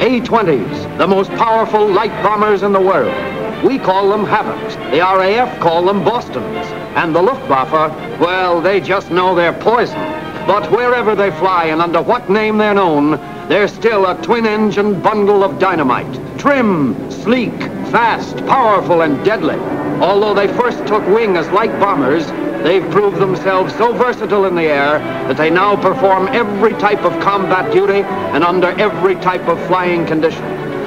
A-20s, the most powerful light bombers in the world. We call them Havocs. The RAF call them Bostons. And the Luftwaffe, well, they just know they're poison. But wherever they fly and under what name they're known, they're still a twin-engine bundle of dynamite. Trim, sleek, fast, powerful, and deadly. Although they first took wing as light bombers, they've proved themselves so versatile in the air that they now perform every type of combat duty and under every type of flying condition.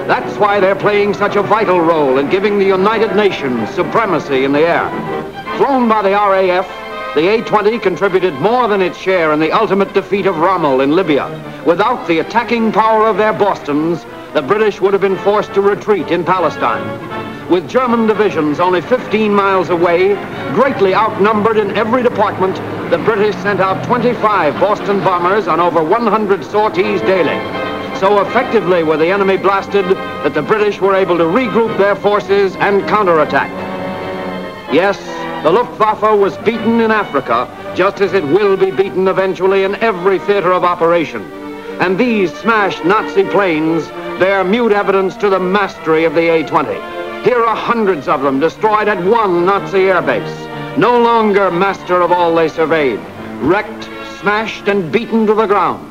That's why they're playing such a vital role in giving the United Nations supremacy in the air. Flown by the RAF, the A-20 contributed more than its share in the ultimate defeat of Rommel in Libya. Without the attacking power of their Bostons, the British would have been forced to retreat in Palestine. With German divisions only 15 miles away, greatly outnumbered in every department, the British sent out 25 Boston bombers on over 100 sorties daily. So effectively were the enemy blasted that the British were able to regroup their forces and counterattack. Yes, the Luftwaffe was beaten in Africa, just as it will be beaten eventually in every theater of operation. And these smashed Nazi planes bear mute evidence to the mastery of the A-20. Here are hundreds of them destroyed at one Nazi airbase, no longer master of all they surveyed, wrecked, smashed, and beaten to the ground.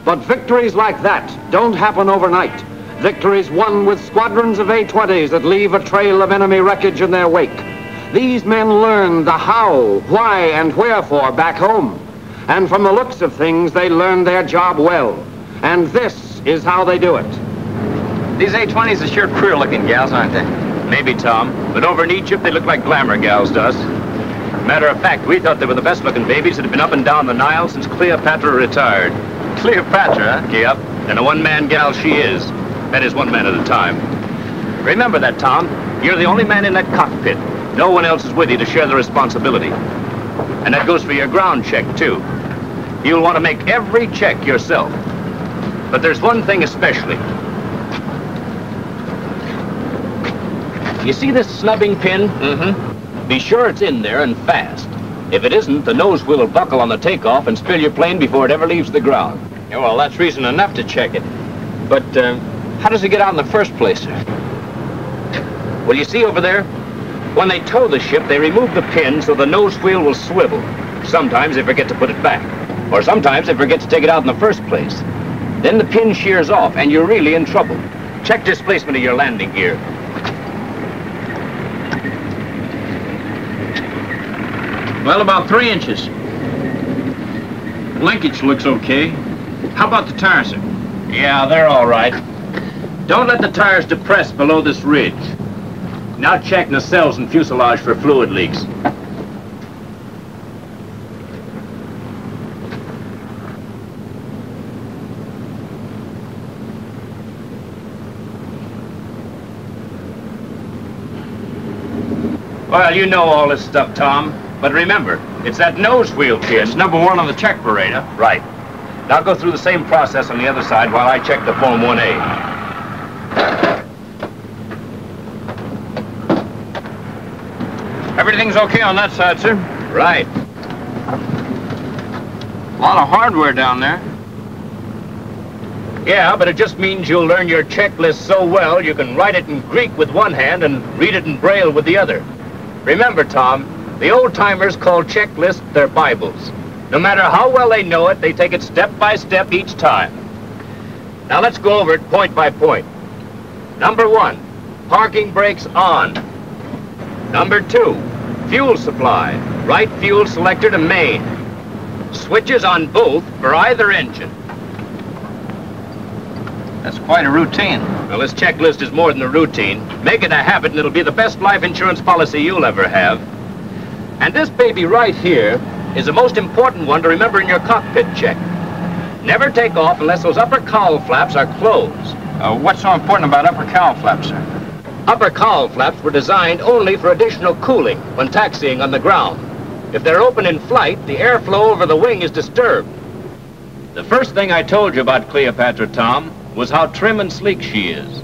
But victories like that don't happen overnight. Victories won with squadrons of A-20s that leave a trail of enemy wreckage in their wake. These men learned the how, why, and wherefore back home. And from the looks of things, they learned their job well. And this is how they do it. These A-20s are sure queer-looking gals, aren't they? Maybe, Tom. But over in Egypt, they look like glamour gals to us. Matter of fact, we thought they were the best-looking babies that had been up and down the Nile since Cleopatra retired. Cleopatra, huh? Yep, and a one-man gal she is. That is, one man at a time. Remember that, Tom. You're the only man in that cockpit. No one else is with you to share the responsibility. And that goes for your ground check, too. You'll want to make every check yourself. But there's one thing especially. You see this snubbing pin? Mm-hmm. Be sure it's in there and fast. If it isn't, the nose wheel will buckle on the takeoff and spill your plane before it ever leaves the ground. Yeah, well, that's reason enough to check it. But how does it get out in the first place, sir? Well, you see over there? When they tow the ship, they remove the pin so the nose wheel will swivel. Sometimes they forget to put it back. Or sometimes they forget to take it out in the first place. Then the pin shears off, and you're really in trouble. Check displacement of your landing gear. Well, about 3 inches. Linkage looks okay. How about the tires, sir? Yeah, they're all right. Don't let the tires depress below this ridge. Now check nacelles and fuselage for fluid leaks. Well, you know all this stuff, Tom. But remember, it's that nose wheel pin. It's number 1 on the check parade, huh? Right. Now go through the same process on the other side while I check the foam 1A. Everything's okay on that side, sir. Right. A lot of hardware down there. Yeah, but it just means you'll learn your checklist so well you can write it in Greek with one hand and read it in Braille with the other. Remember, Tom, the old-timers call checklists their Bibles. No matter how well they know it, they take it step by step each time. Now let's go over it point by point. Number 1, parking brakes on. Number 2, fuel supply. Right fuel selector to main. Switches on both for either engine. That's quite a routine. Well, this checklist is more than a routine. Make it a habit and it'll be the best life insurance policy you'll ever have. And this baby right here is the most important one to remember in your cockpit check. Never take off unless those upper cowl flaps are closed. What's so important about upper cowl flaps, sir? Upper cowl flaps were designed only for additional cooling when taxiing on the ground. If they're open in flight, the airflow over the wing is disturbed. The first thing I told you about Cleopatra, Tom, was how trim and sleek she is.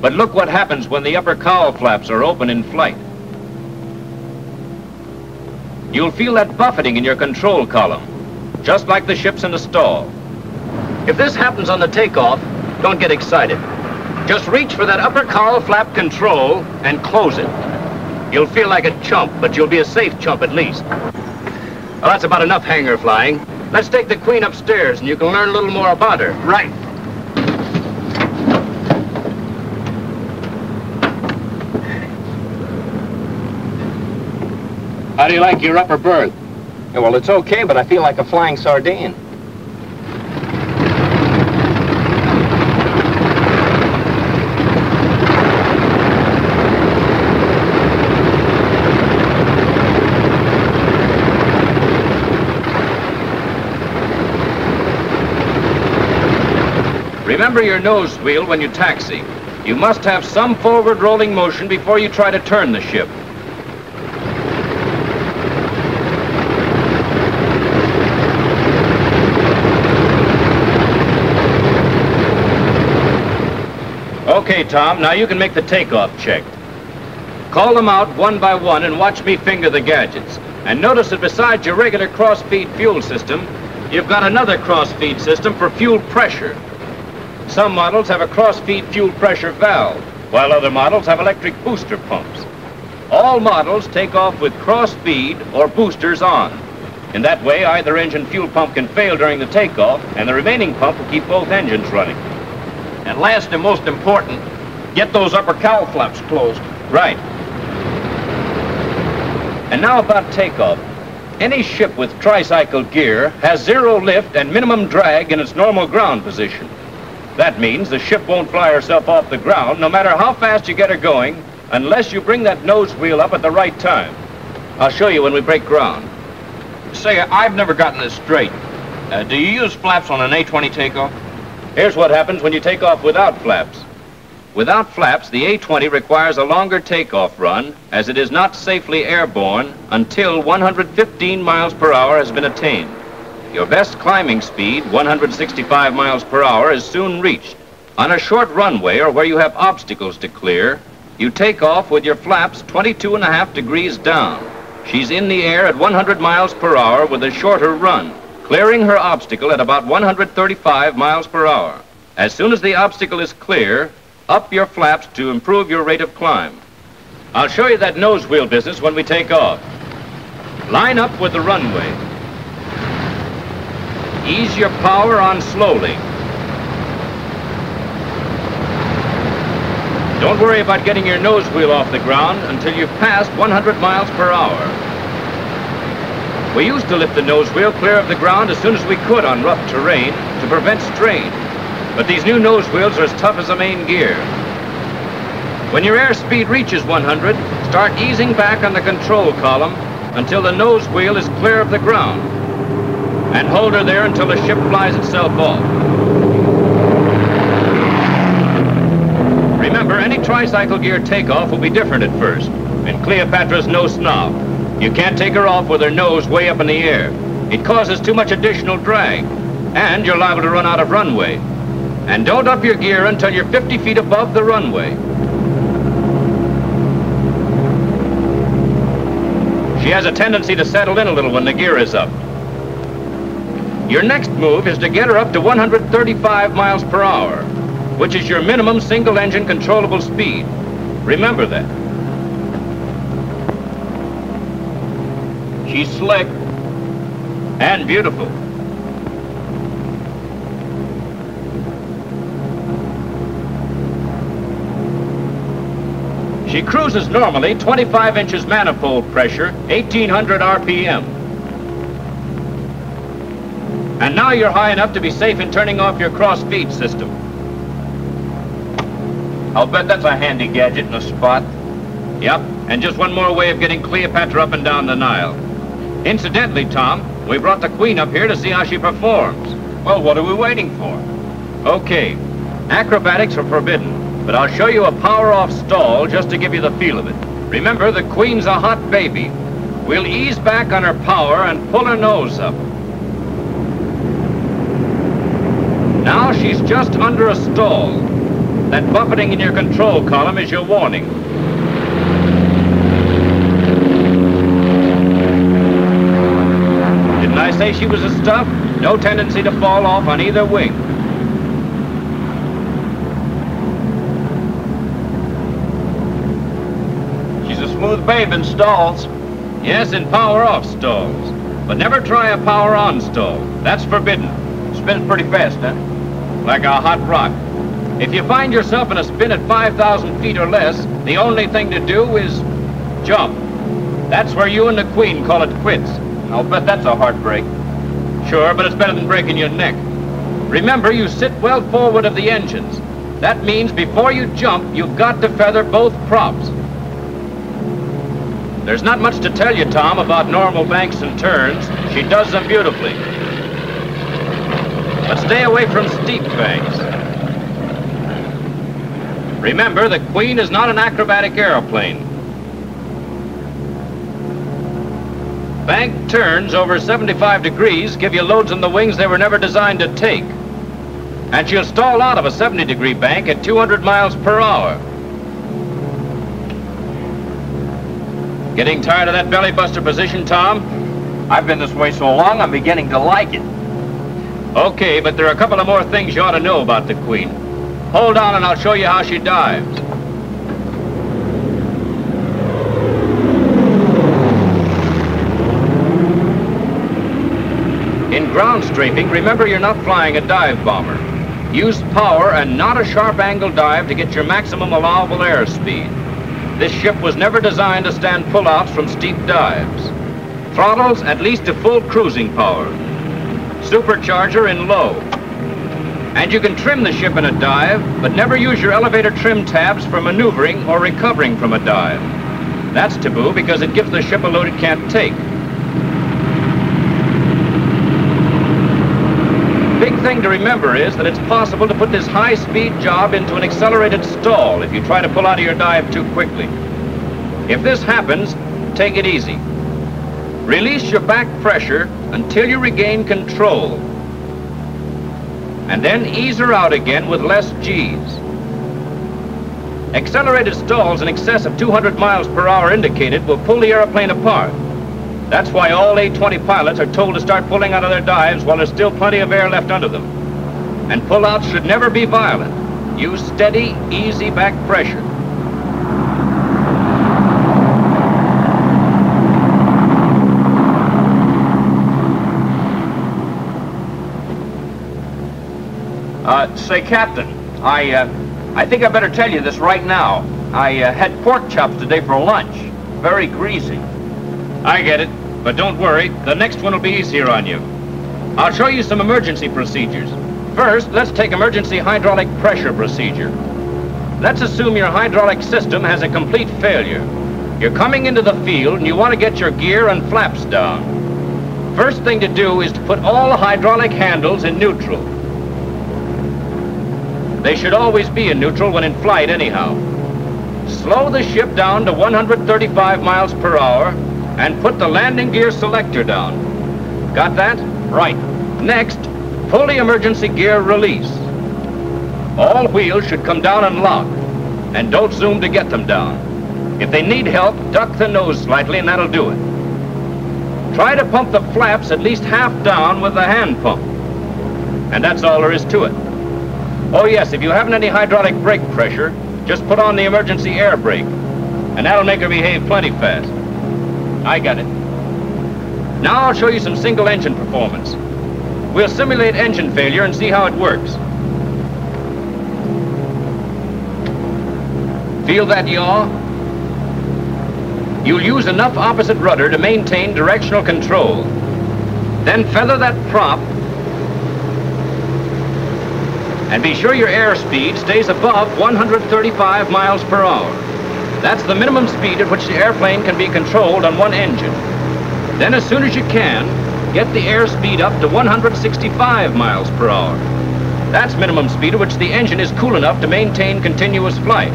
But look what happens when the upper cowl flaps are open in flight. You'll feel that buffeting in your control column, just like the ship's in a stall. If this happens on the takeoff, Don't get excited. Just reach for that upper cowl flap control and close it. You'll feel like a chump, but you'll be a safe chump at least. Well, that's about enough hangar flying. Let's take the Queen upstairs and you can learn a little more about her. Right. How do you like your upper berth? Yeah, well, it's okay, but I feel like a flying sardine. Remember your nose wheel when you taxi. You must have some forward rolling motion before you try to turn the ship. Okay, Tom, now you can make the takeoff check. Call them out one by one and watch me finger the gadgets. And notice that besides your regular cross-feed fuel system, you've got another cross-feed system for fuel pressure. Some models have a cross-feed fuel pressure valve, while other models have electric booster pumps. All models take off with cross-feed or boosters on. In that way, either engine fuel pump can fail during the takeoff, and the remaining pump will keep both engines running. And last and most important, get those upper cowl flaps closed. Right. And now about takeoff. Any ship with tricycle gear has zero lift and minimum drag in its normal ground position. That means the ship won't fly herself off the ground no matter how fast you get her going, unless you bring that nose wheel up at the right time. I'll show you when we break ground. Say, I've never gotten this straight. Do you use flaps on an A-20 takeoff? Here's what happens when you take off without flaps. Without flaps, the A-20 requires a longer takeoff run, as it is not safely airborne until 115 miles per hour has been attained. Your best climbing speed, 165 miles per hour, is soon reached. On a short runway or where you have obstacles to clear, you take off with your flaps 22.5 degrees down. She's in the air at 100 miles per hour with a shorter run, clearing her obstacle at about 135 miles per hour. As soon as the obstacle is clear, up your flaps to improve your rate of climb. I'll show you that nose wheel business when we take off. Line up with the runway. Ease your power on slowly. Don't worry about getting your nose wheel off the ground until you've passed 100 miles per hour. We used to lift the nose wheel clear of the ground as soon as we could on rough terrain to prevent strain. But these new nose wheels are as tough as a main gear. When your airspeed reaches 100, start easing back on the control column until the nose wheel is clear of the ground. And hold her there until the ship flies itself off. Remember, any tricycle gear takeoff will be different at first. And Cleopatra's no snob. You can't take her off with her nose way up in the air. It causes too much additional drag, and you're liable to run out of runway. And don't up your gear until you're 50 feet above the runway. She has a tendency to settle in a little when the gear is up. Your next move is to get her up to 135 miles per hour, which is your minimum single-engine controllable speed. Remember that. She's slick and beautiful. She cruises normally 25 inches manifold pressure, 1800 RPM. And now you're high enough to be safe in turning off your cross-feed system. I'll bet that's a handy gadget in a spot. Yep, and just one more way of getting Cleopatra up and down the Nile. Incidentally, Tom, we brought the Queen up here to see how she performs. Well, what are we waiting for? Okay, acrobatics are forbidden, but I'll show you a power-off stall just to give you the feel of it. Remember, the Queen's a hot baby. We'll ease back on her power and pull her nose up. Now she's just under a stall. That buffeting in your control column is your warning. Didn't I say she was a stuff? No tendency to fall off on either wing. smooth babe in stalls. Yes, in power-off stalls. But never try a power-on stall. That's forbidden. Spins pretty fast, huh? Like a hot rock. If you find yourself in a spin at 5,000 feet or less, the only thing to do is jump. That's where you and the Queen call it quits. I'll bet that's a heartbreak. Sure, but it's better than breaking your neck. Remember, you sit well forward of the engines. That means before you jump, you've got to feather both props. There's not much to tell you, Tom, about normal banks and turns. She does them beautifully. But stay away from steep banks. Remember, the Queen is not an acrobatic airplane. Bank turns over 75 degrees give you loads on the wings they were never designed to take. And she'll stall out of a 70-degree bank at 200 miles per hour. Getting tired of that belly buster position, Tom? I've been this way so long, I'm beginning to like it. Okay, but there are a couple of more things you ought to know about the Queen. Hold on and I'll show you how she dives. In ground strafing, remember you're not flying a dive bomber. Use power and not a sharp angle dive to get your maximum allowable airspeed. This ship was never designed to stand pullouts from steep dives. Throttles at least to full cruising power. Supercharger in low. And you can trim the ship in a dive, but never use your elevator trim tabs for maneuvering or recovering from a dive. That's taboo because it gives the ship a load it can't take. Big thing to remember is that it's possible to put this high-speed job into an accelerated stall if you try to pull out of your dive too quickly. If this happens, take it easy. Release your back pressure until you regain control. And then ease her out again with less G's. Accelerated stalls in excess of 200 miles per hour indicated will pull the airplane apart. That's why all A-20 pilots are told to start pulling out of their dives while there's still plenty of air left under them. And pullouts should never be violent. Use steady, easy back pressure. Say, Captain, I think I better tell you this right now. I had pork chops today for lunch. Very greasy. I get it. But don't worry, the next one will be easier on you. I'll show you some emergency procedures. First, let's take emergency hydraulic pressure procedure. Let's assume your hydraulic system has a complete failure. You're coming into the field and you want to get your gear and flaps down. First thing to do is to put all the hydraulic handles in neutral. They should always be in neutral when in flight anyhow. Slow the ship down to 135 miles per hour and put the landing gear selector down. Got that? Right. Next, pull the emergency gear release. All wheels should come down and lock, and don't zoom to get them down. If they need help, duck the nose slightly and that'll do it. Try to pump the flaps at least half down with the hand pump. And that's all there is to it. Oh yes, if you haven't any hydraulic brake pressure, just put on the emergency air brake, and that'll make her behave plenty fast. I got it. Now I'll show you some single engine performance. We'll simulate engine failure and see how it works. Feel that yaw? You'll use enough opposite rudder to maintain directional control. Then feather that prop and be sure your airspeed stays above 135 miles per hour. That's the minimum speed at which the airplane can be controlled on one engine. Then as soon as you can, get the airspeed up to 165 miles per hour. That's minimum speed at which the engine is cool enough to maintain continuous flight.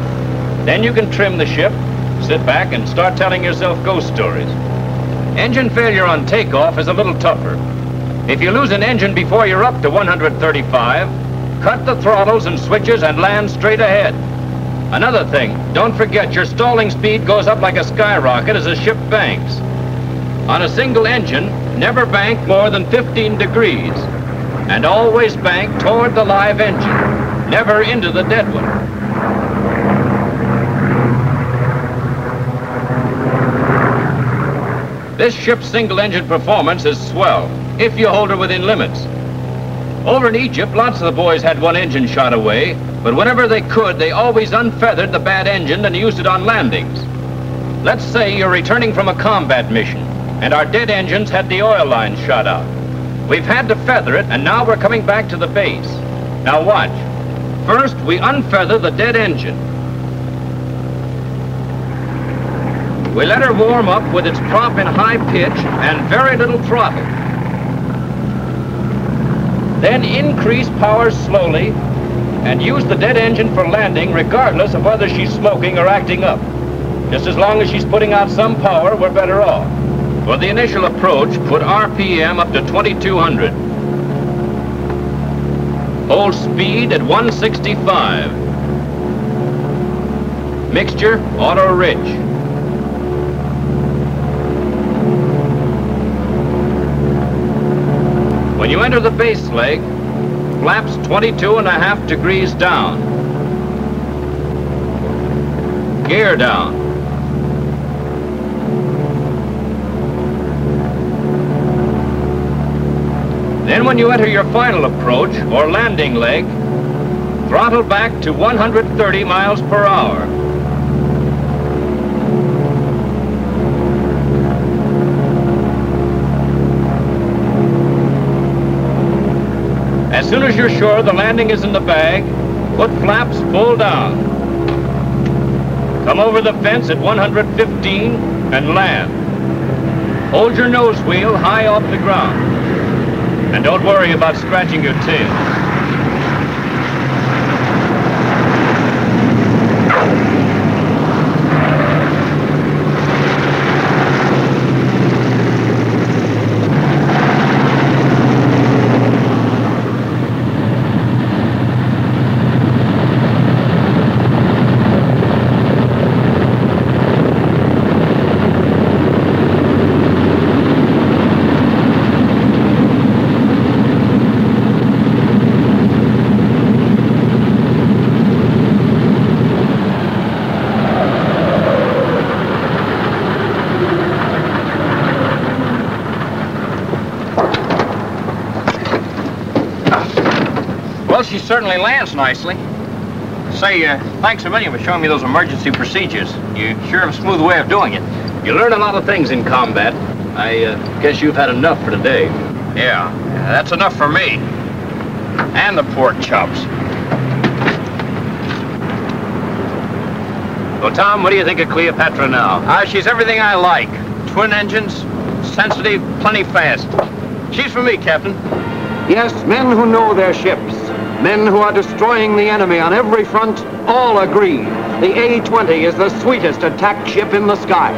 Then you can trim the ship, sit back, and start telling yourself ghost stories. Engine failure on takeoff is a little tougher. If you lose an engine before you're up to 135, cut the throttles and switches and land straight ahead. Another thing, don't forget your stalling speed goes up like a skyrocket as the ship banks. On a single engine, never bank more than 15 degrees. And always bank toward the live engine, never into the dead one. This ship's single-engine performance is swell, if you hold her within limits. Over in Egypt, lots of the boys had one engine shot away, but whenever they could, they always unfeathered the bad engine and used it on landings. Let's say you're returning from a combat mission, and our dead engines had the oil line shot out. We've had to feather it, and now we're coming back to the base. Now watch. First, we unfeather the dead engine. We let her warm up with its prop in high pitch and very little throttle. Then increase power slowly and use the dead engine for landing regardless of whether she's smoking or acting up. Just as long as she's putting out some power, we're better off. For the initial approach, put RPM up to 2200. Hold speed at 165. Mixture, auto rich. When you enter the base leg, flaps 22.5 degrees down. Gear down. Then when you enter your final approach, or landing leg, throttle back to 130 miles per hour. As soon as you're sure the landing is in the bag, put flaps full down. Come over the fence at 115 and land. Hold your nose wheel high off the ground. And don't worry about scratching your tail. Well, she certainly lands nicely. Say, thanks a million for showing me those emergency procedures. You sure have a smooth way of doing it. You learn a lot of things in combat. I guess you've had enough for today. Yeah, that's enough for me. And the pork chops. Well, Tom, what do you think of Cleopatra now? She's everything I like. Twin engines, sensitive, plenty fast. She's for me, Captain. Yes, men who know their ships, men who are destroying the enemy on every front, all agree the A-20 is the sweetest attack ship in the sky.